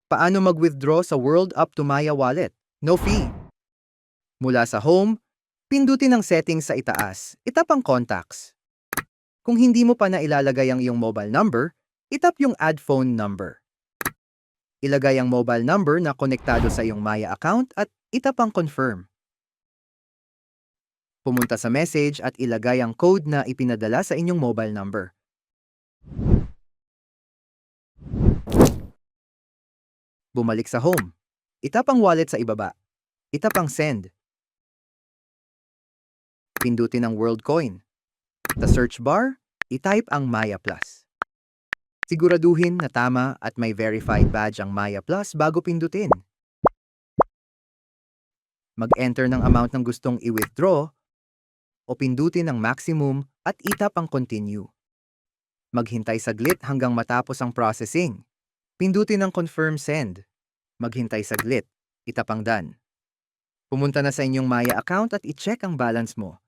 Paano mag-withdraw sa World Up to Maya Wallet? No fee. Mula sa home, pindutin ang settings sa itaas, itap ang contacts. Kung hindi mo pa na ilalagay ang iyong mobile number, itap yung add phone number. Ilagay ang mobile number na konektado sa iyong Maya account at itap ang confirm. Pumunta sa message at ilagay ang code na ipinadala sa inyong mobile number. Bumalik sa home. Itap ang wallet sa ibaba. Itap ang send. Pindutin ang WorldCoin. Sa search bar, itype ang Maya Plus. Siguraduhin na tama at may verified badge ang Maya Plus bago pindutin. Mag-enter ng amount ng gustong i-withdraw o pindutin ang maximum at itap ang continue. Maghintay saglit hanggang matapos ang processing. Pindutin ang confirm send. Maghintay saglit, itap ang done. Pumunta na sa inyong Maya account at i-check ang balance mo.